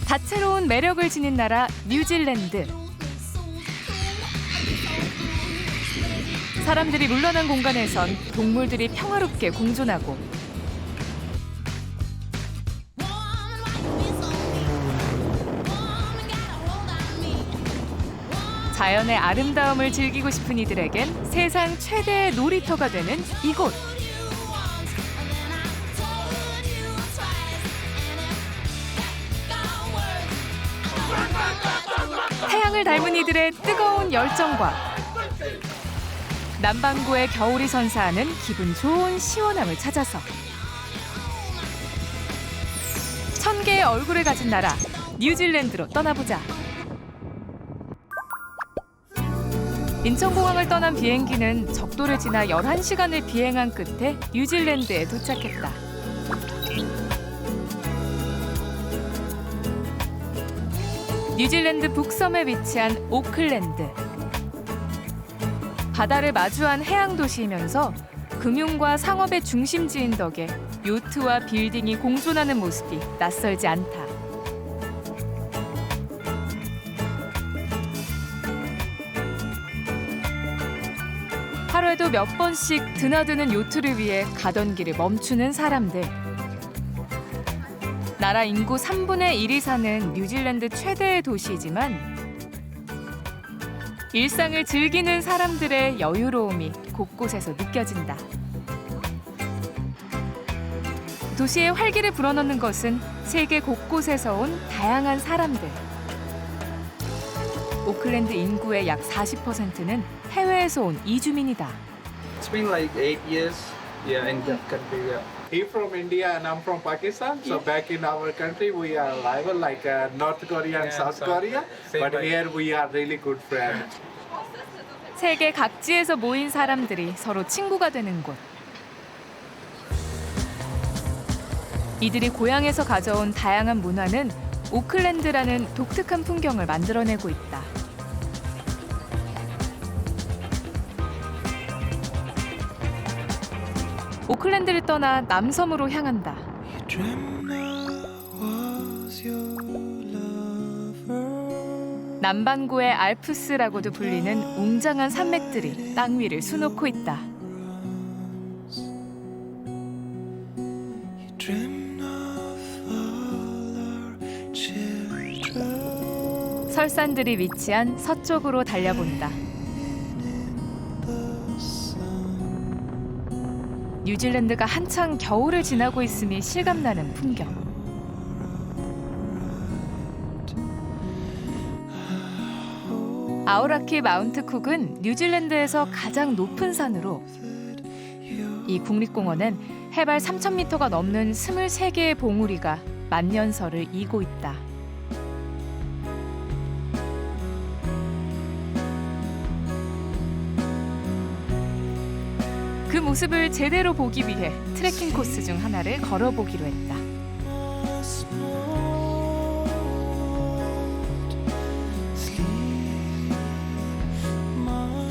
다채로운 매력을 지닌 나라 뉴질랜드. 사람들이 물러난 공간에선 동물들이 평화롭게 공존하고 자연의 아름다움을 즐기고 싶은 이들에겐 세상 최대의 놀이터가 되는 이곳. 태양을 닮은 이들의 뜨거운 열정과 남반구의 겨울이 선사하는 기분 좋은 시원함을 찾아서 1000개의 얼굴을 가진 나라 뉴질랜드로 떠나보자. 인천공항을 떠난 비행기는 적도를 지나 11시간을 비행한 끝에 뉴질랜드에 도착했다. 뉴질랜드 북섬에 위치한 오클랜드. 바다를 마주한 해양 도시이면서 금융과 상업의 중심지인 덕에 요트와 빌딩이 공존하는 모습이 낯설지 않다. 하루에도 몇 번씩 드나드는 요트를 위해 가던 길을 멈추는 사람들. 나라 인구 3분의 1이 사는 뉴질랜드 최대의 도시이지만 일상을 즐기는 사람들의 여유로움이 곳곳에서 느껴진다. 도시의 활기를 불어넣는 것은 세계 곳곳에서 온 다양한 사람들. 오클랜드 인구의 약 40%는 해외에서 온 이주민이다. It's been like 8 years, in that country. Yeah. He's from India and I'm from Pakistan. So back in our country, we are rival like North Korea and South Korea. But here we are really good friends. 세계 각지에서 모인 사람들이 서로 친구가 되는 곳. 이들이 고향에서 가져온 다양한 문화는 오클랜드라는 독특한 풍경을 만들어내고 있다. 오클랜드를 떠나 남섬으로 향한다. 남반구의 알프스라고도 불리는 웅장한 산맥들이 땅 위를 수놓고 있다. 설산들이 위치한 서쪽으로 달려본다. 뉴질랜드가 한창 겨울을 지나고 있음이 실감나는 풍경. 아우라키 마운트 쿡은 뉴질랜드에서 가장 높은 산으로 이 국립공원은 해발 3,000m가 넘는 23개의 봉우리가 만년설을 이고 있다. 그 모습을 제대로 보기 위해 트레킹 코스 중 하나를 걸어보기로 했다.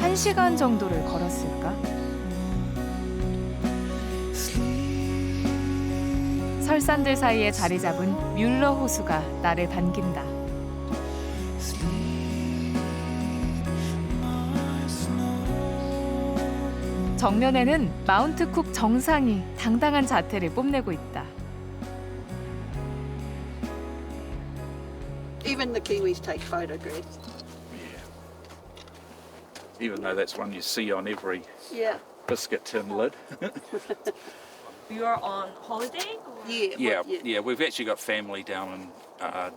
1시간 정도를 걸었을까? 설산들 사이에 자리 잡은 뮬러 호수가 나를 반긴다. 정면에는 마운트 쿡 정상이 당당한 자태를 뽐내고 있다. Even the Kiwis take photographs. Even though that's one you see on every biscuit tin lid. You are on holiday? Yeah, we've actually got family down in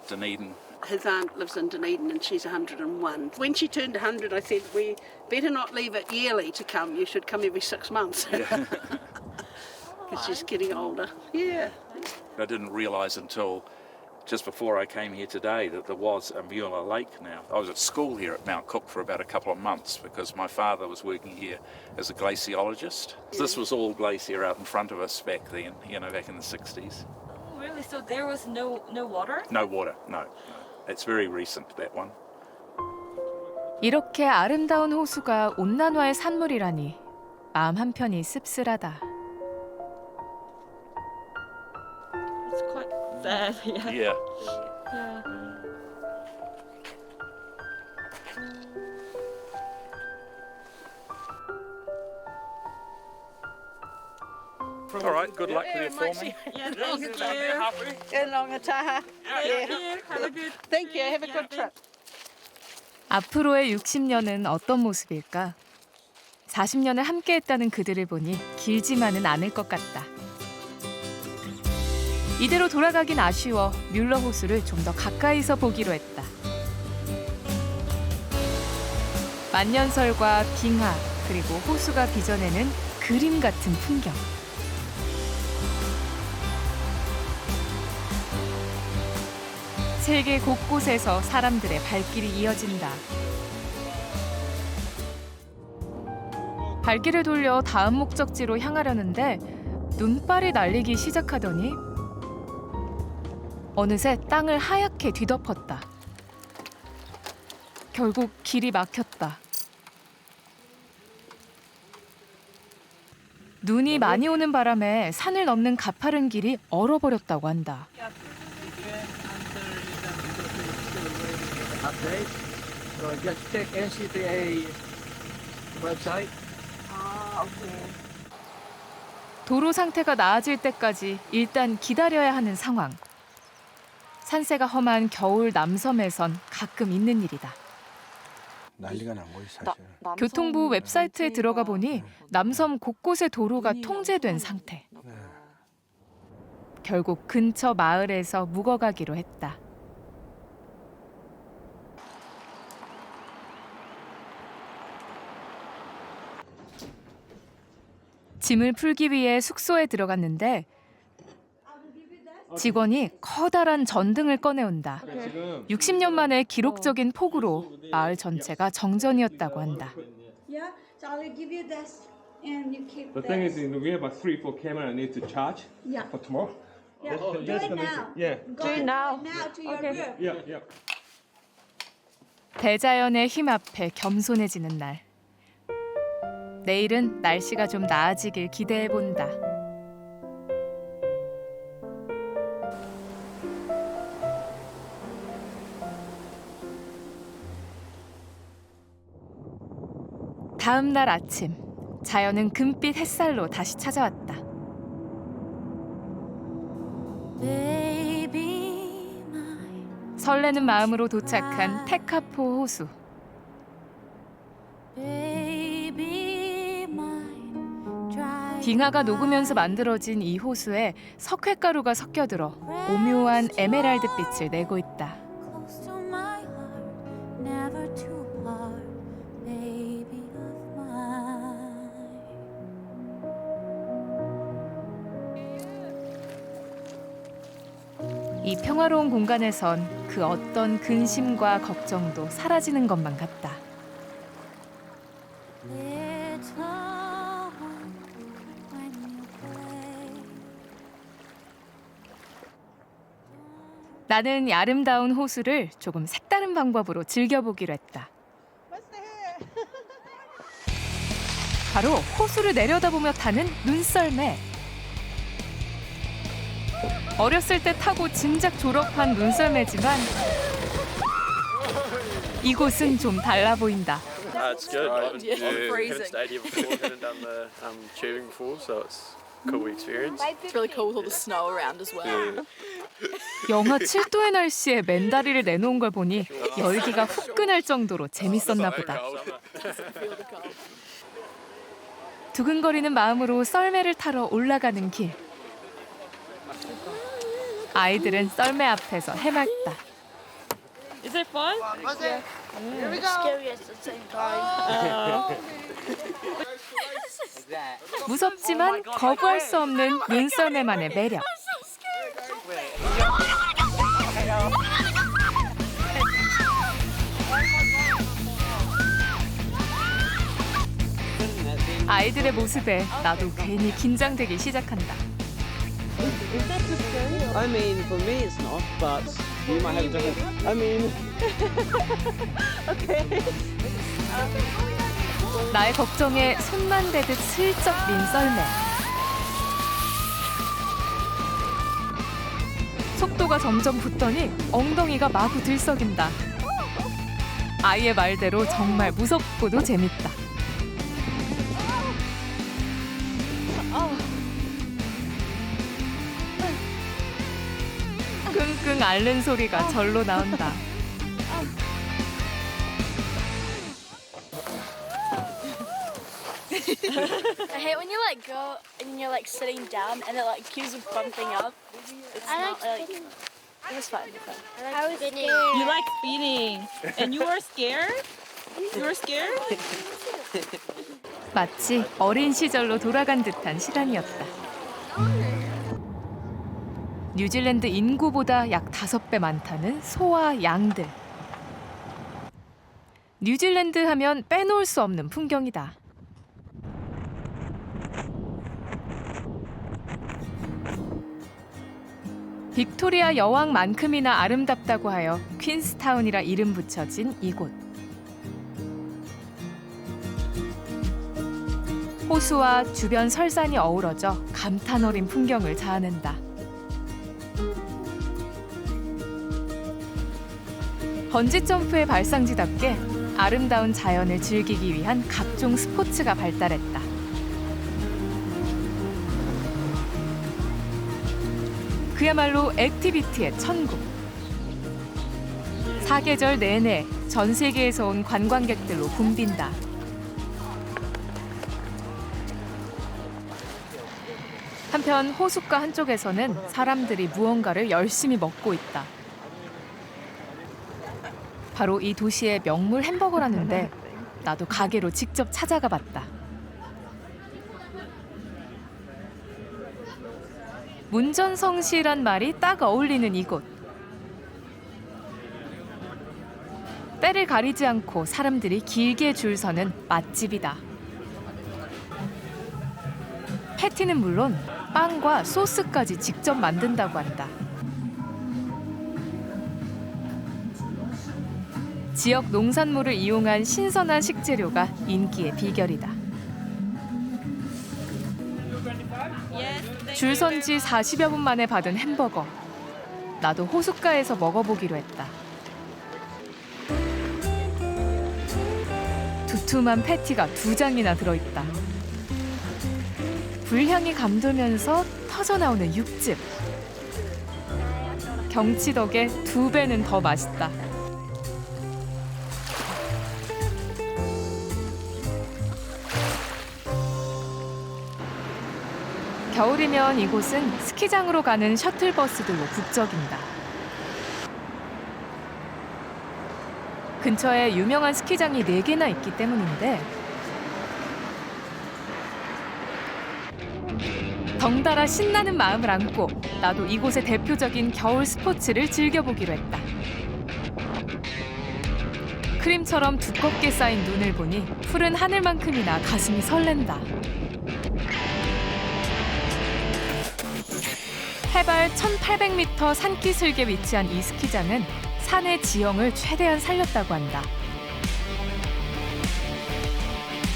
Dunedin. His aunt lives in Dunedin and she's 101. When she turned 100, I said, we better not leave it yearly to come. You should come every 6 months. Because she's getting older. Yeah. I didn't realise until just before I came here today that there was a Mueller Lake now. I was at school here at Mount Cook for about a couple of months because my father was working here as a glaciologist. This was all glacier out in front of us back then, back in the 60s. Oh, really? So there was no water? No water, no. It's very recent, that one. 이렇게 아름다운 호수가 온난화의 산물이라니 마음 한편이 씁쓸하다. It's quite sad, yeah. Yeah. Yeah. All right, good luck with your filming. Yeah, thank you. Along taha. Thank you. Have a good Thank you. Have a good trip. 앞으로의 60년은 어떤 모습일까? 40년을 함께했다는 그들을 보니 길지만은 않을 것 같다. 이대로 돌아가긴 아쉬워 뮬러 호수를 좀 더 가까이서 보기로 했다. 만년설과 빙하 그리고 호수가 빚어내는 그림 같은 풍경. 세계 곳곳에서 사람들의 발길이 이어진다. 발길을 돌려 다음 목적지로 향하려는데 눈발이 날리기 시작하더니 어느새 땅을 하얗게 뒤덮었다. 결국 길이 막혔다. 눈이 많이 오는 바람에 산을 넘는 가파른 길이 얼어버렸다고 한다. Update. So just check NCPA website. 도로 상태가 나아질 때까지 일단 기다려야 하는 상황. 산세가 험한 겨울 남섬에선 가끔 있는 일이다. 난리가 난 거지 사실. 교통부 웹사이트에 들어가 보니 남섬 곳곳의 도로가 통제된 상태. 결국 근처 마을에서 묵어가기로 했다. 짐을 풀기 위해 숙소에 들어갔는데 직원이 커다란 전등을 꺼내온다. 60년 만에 기록적인 폭우로 마을 전체가 정전이었다고 한다. Yeah, so I will give you this and you keep The thing is, we have a 3-4 camera I need to charge Yeah. for tomorrow. Yeah, do it now. Yeah, Go do it now to your room. yeah, yeah. 대자연의 힘 앞에 겸손해지는 날. 내일은 날씨가 좀 나아지길 기대해 본다. 다음 날 아침, 자연은 금빛 햇살로 다시 찾아왔다. 설레는 마음으로 도착한 테카포 호수. 빙하가 녹으면서 만들어진 이 호수에 석회가루가 섞여들어 오묘한 에메랄드 빛을 내고 있다. 이 평화로운 공간에선 그 어떤 근심과 걱정도 사라지는 것만 같다. 나는 이 아름다운 호수를 조금 색다른 방법으로 즐겨보기로 했다. 바로 호수를 내려다보며 타는 눈썰매. 어렸을 때 타고 진작 졸업한 눈썰매지만 이곳은 좀 달라 보인다. It's good. I haven't hit a stadium before, haven't done the tubing before, so it's a cool experience. It's really cool with all the snow around as well. 영하 7도의 날씨에 맨다리를 내놓은 걸 보니 열기가 후끈할 정도로 재밌었나 보다. 두근거리는 마음으로 썰매를 타러 올라가는 길. 아이들은 썰매 앞에서 해맑다. Is it fun? Scary at the same time. 무섭지만 거부할 수 없는 눈썰매만의 매력. 아이들의 모습에 나도 괜히 긴장되기 시작한다. I mean, for me it's not, but you might have a different. I mean, 나의 걱정에 손만 대듯 슬쩍 민 썰매. 속도가 점점 붙더니 엉덩이가 마구 들썩인다. 아이의 말대로 정말 무섭고도 재밌다. 끙끙 앓는 소리가 절로 나온다. I hate when you like go and you're like sitting down and it like keeps bumping up. It's not like it's fun. I was scared. You like spinning. And you were scared? You were scared? 마치 어린 시절로 돌아간 듯한 시간이었다. 뉴질랜드 인구보다 약 5배 많다는 소와 양들. 뉴질랜드 하면 빼놓을 수 없는 풍경이다. 빅토리아 여왕만큼이나 아름답다고 하여 퀸스타운이라 이름 붙여진 이곳. 호수와 주변 설산이 어우러져 감탄 어린 풍경을 자아낸다. 번지점프의 발상지답게 아름다운 자연을 즐기기 위한 각종 스포츠가 발달했다. 그야말로 액티비티의 천국. 사계절 내내 전 세계에서 온 관광객들로 붐빈다. 한편 호숫가 한쪽에서는 사람들이 무언가를 열심히 먹고 있다. 바로 이 도시의 명물 햄버거라는데 나도 가게로 직접 찾아가 봤다. 문전성시란 말이 딱 어울리는 이곳. 때를 가리지 않고 사람들이 길게 줄 서는 맛집이다. 패티는 물론 빵과 소스까지 직접 만든다고 한다. 지역 농산물을 이용한 신선한 식재료가 인기의 비결이다. 줄 선 지 40여 분 만에 받은 햄버거. 나도 호숫가에서 먹어보기로 했다. 두툼한 패티가 2장이나 들어있다. 불향이 감돌면서 터져나오는 육즙. 경치 덕에 2배는 더 맛있다. 겨울이면 이곳은 스키장으로 가는 셔틀버스들로 북적인다. 근처에 유명한 스키장이 4개나 있기 때문인데 덩달아 신나는 마음을 안고 나도 이곳의 대표적인 겨울 스포츠를 즐겨보기로 했다. 크림처럼 두껍게 쌓인 눈을 보니 푸른 하늘만큼이나 가슴이 설렌다. 해발 1800m 산기슭에 위치한 이 스키장은 산의 지형을 최대한 살렸다고 한다.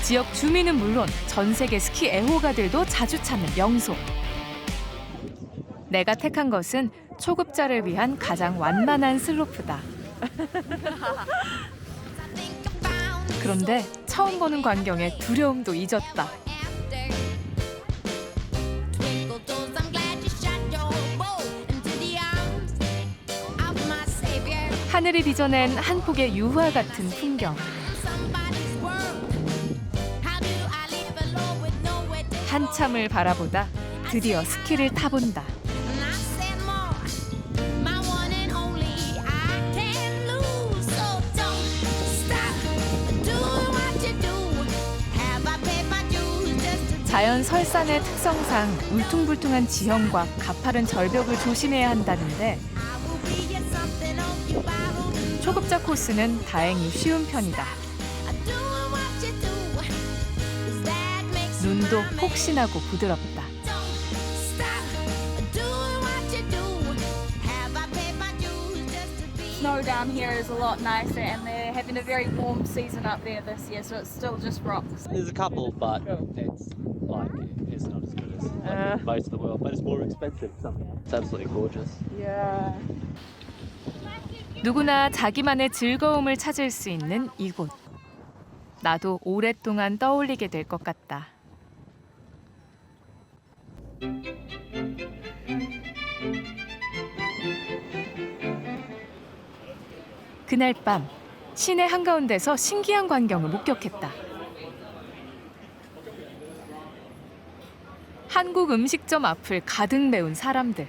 지역 주민은 물론 전 세계 스키 애호가들도 자주 찾는 명소. 내가 택한 것은 초급자를 위한 가장 완만한 슬로프다. 그런데 처음 보는 광경에 두려움도 잊었다. 하늘이 빚어낸 한 폭의 유화 같은 풍경. 한참을 바라보다 드디어 스키를 타본다. 자연 설산의 특성상 울퉁불퉁한 지형과 가파른 절벽을 조심해야 한다는데 초급자 코스는 다행히 쉬운 편이다. 눈도 폭신하고 부드럽다. Snow down here is a lot nicer, and they're having a very warm season up there this year, so it's still just rocks. There's a couple, but it's like it's not as good as like, most of the world, but it's more expensive somehow. It's absolutely gorgeous. Yeah. 누구나 자기만의 즐거움을 찾을 수 있는 이곳. 나도 오랫동안 떠올리게 될 것 같다. 그날 밤 시내 한가운데서 신기한 광경을 목격했다. 한국 음식점 앞을 가득 메운 사람들.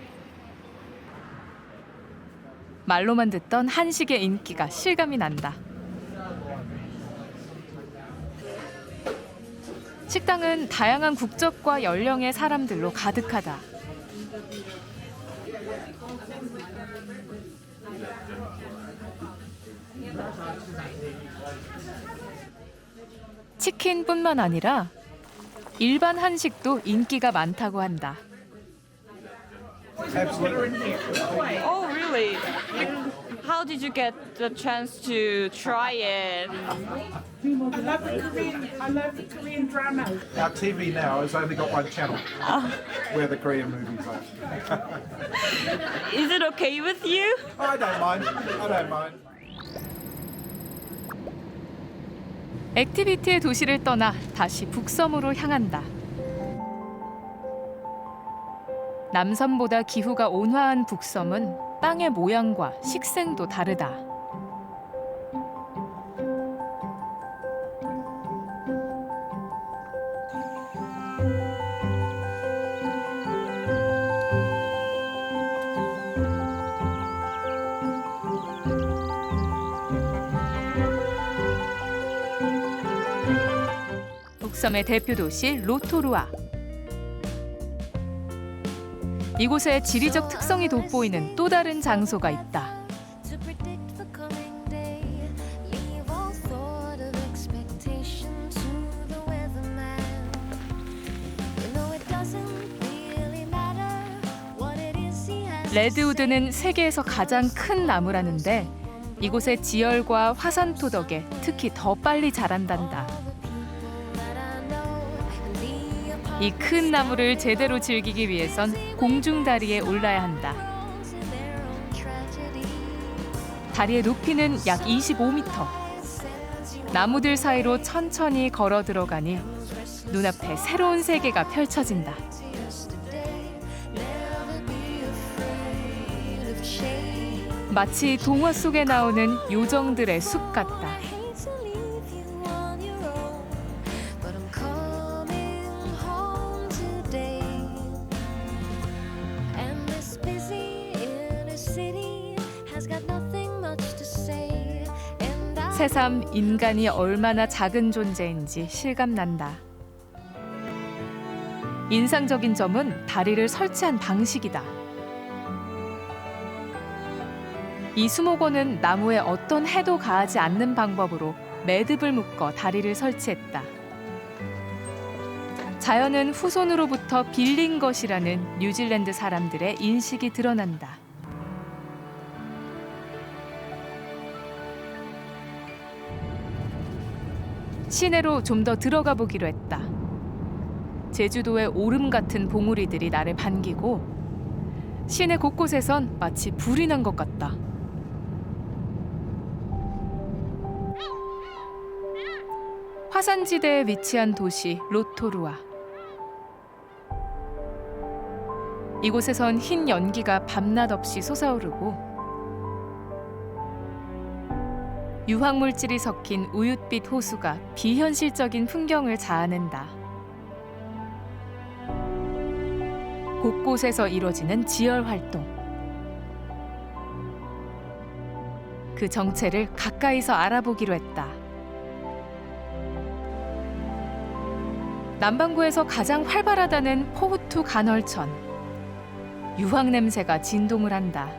말로만 듣던 한식의 인기가 실감이 난다. 식당은 다양한 국적과 연령의 사람들로 가득하다. 치킨뿐만 아니라 일반 한식도 인기가 많다고 한다. Oh, really? How did you get the chance to try it? I love the Korean drama. Our TV now has only got one channel where the Korean movies are. Is it okay with you? I don't mind. I don't mind. 액티비티의 도시를 떠나 다시 북섬으로 향한다. 남섬보다 기후가 온화한 북섬은 땅의 모양과 식생도 다르다. 북섬의 대표 도시 로토루아. 이곳에 지리적 특성이 돋보이는 또 다른 장소가 있다. 레드우드는 세계에서 가장 큰 나무라는데 이곳의 지열과 화산토 덕에 특히 더 빨리 자란단다. 이 큰 나무를 제대로 즐기기 위해선 공중다리에 올라야 한다. 다리의 높이는 약 25m. 나무들 사이로 천천히 걸어 들어가니 눈앞에 새로운 세계가 펼쳐진다. 마치 동화 속에 나오는 요정들의 숲 같다. 새삼 인간이 얼마나 작은 존재인지 실감난다. 인상적인 점은 다리를 설치한 방식이다. 이 수목원은 나무에 어떤 해도 가하지 않는 방법으로 매듭을 묶어 다리를 설치했다. 자연은 후손으로부터 빌린 것이라는 뉴질랜드 사람들의 인식이 드러난다. 시내로 좀 더 들어가 보기로 했다. 제주도의 오름 같은 봉우리들이 나를 반기고 시내 곳곳에선 마치 불이 난 것 같다. 화산지대에 위치한 도시 로토루아. 이곳에선 흰 연기가 밤낮 없이 솟아오르고 유황물질이 섞인 우윳빛 호수가 비현실적인 풍경을 자아낸다. 곳곳에서 이뤄지는 지열 활동. 그 정체를 가까이서 알아보기로 했다. 남반구에서 가장 활발하다는 포후투 간헐천. 유황 냄새가 진동을 한다.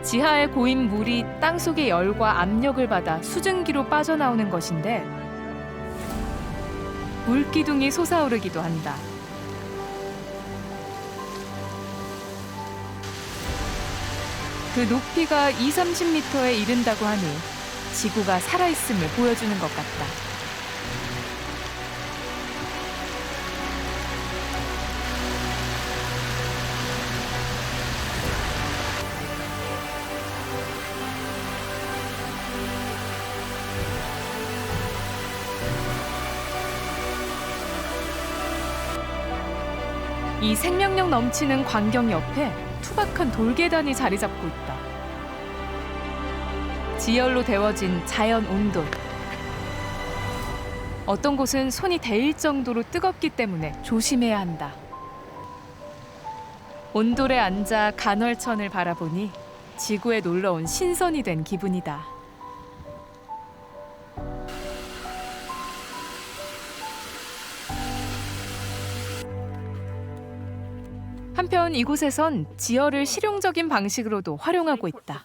지하에 고인 물이 땅속의 열과 압력을 받아 수증기로 빠져나오는 것인데 물기둥이 솟아오르기도 한다. 그 높이가 20-30m에 이른다고 하니 지구가 살아있음을 보여주는 것 같다. 이 생명력 넘치는 광경 옆에 투박한 돌계단이 자리 잡고 있다. 지열로 데워진 자연 온돌. 어떤 곳은 손이 데일 정도로 뜨겁기 때문에 조심해야 한다. 온돌에 앉아 간헐천을 바라보니 지구에 놀러온 신선이 된 기분이다. 한편 이곳에선 지열을 실용적인 방식으로도 활용하고 있다.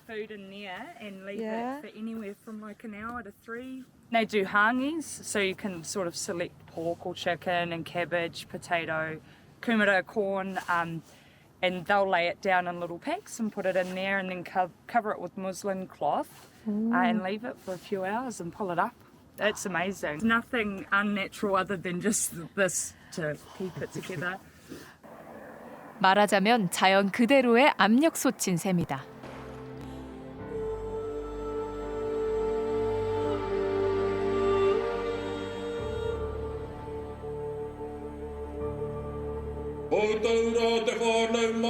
They do hangis, so you can sort of select pork or chicken and cabbage, potato, kumara, corn, and they'll lay it down in little packs and put it in there and then cover it with muslin cloth and leave it for a few hours and pull it up. It's amazing. There's nothing unnatural other than just this to keep it together. 말하자면 자연 그대로의 압력 솟친 셈이다.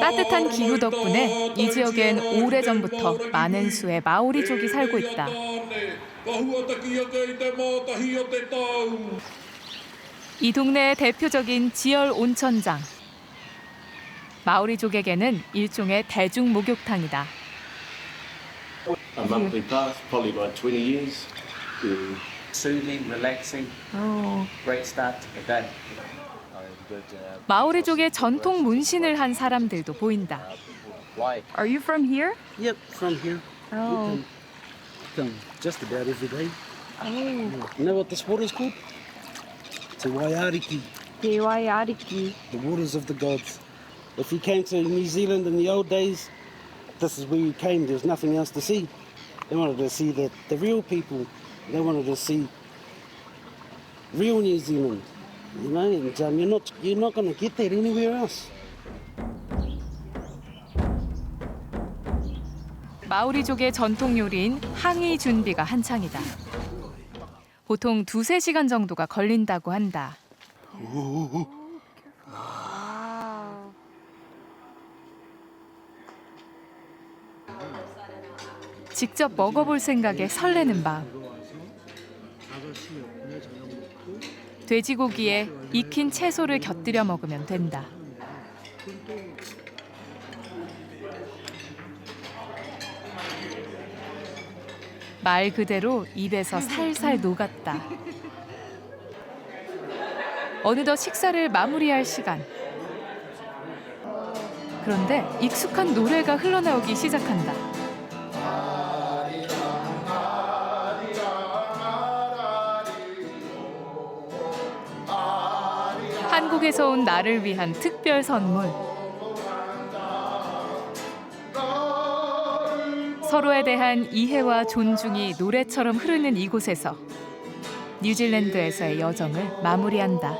따뜻한 기후 덕분에 이 지역엔 오래전부터 많은 수의 마오리족이 살고 있다. 이 동네의 대표적인 지열 온천장. 마오리족에게는 일종의 대중 목욕탕이다. A monthly pass, probably about 20 years. Soothing, relaxing. Great start to the day. 마오리족의 전통 문신을 한 사람들도 보인다. Are you from here? Yep, from here. Oh. Come just about every day. You know what this water's called? Te Waiariki. Te Waiariki. The waters of the gods. If you came to New Zealand in the old days, this is where you came. There was nothing else to see. They wanted to see the real people. They wanted to see real New Zealand. You know, and you're not going to get that anywhere else. 마오리족의 전통 요리인 항이 준비가 한창이다. 보통 2-3시간 정도가 걸린다고 한다. 직접 먹어볼 생각에 설레는 마음. 돼지고기에 익힌 채소를 곁들여 먹으면 된다. 말 그대로 입에서 살살 녹았다. 어느덧 식사를 마무리할 시간. 그런데 익숙한 노래가 흘러나오기 시작한다. 한국에서 온 나를 위한 특별 선물. 서로에 대한 이해와 존중이 노래처럼 흐르는 이곳에서 뉴질랜드에서의 여정을 마무리한다.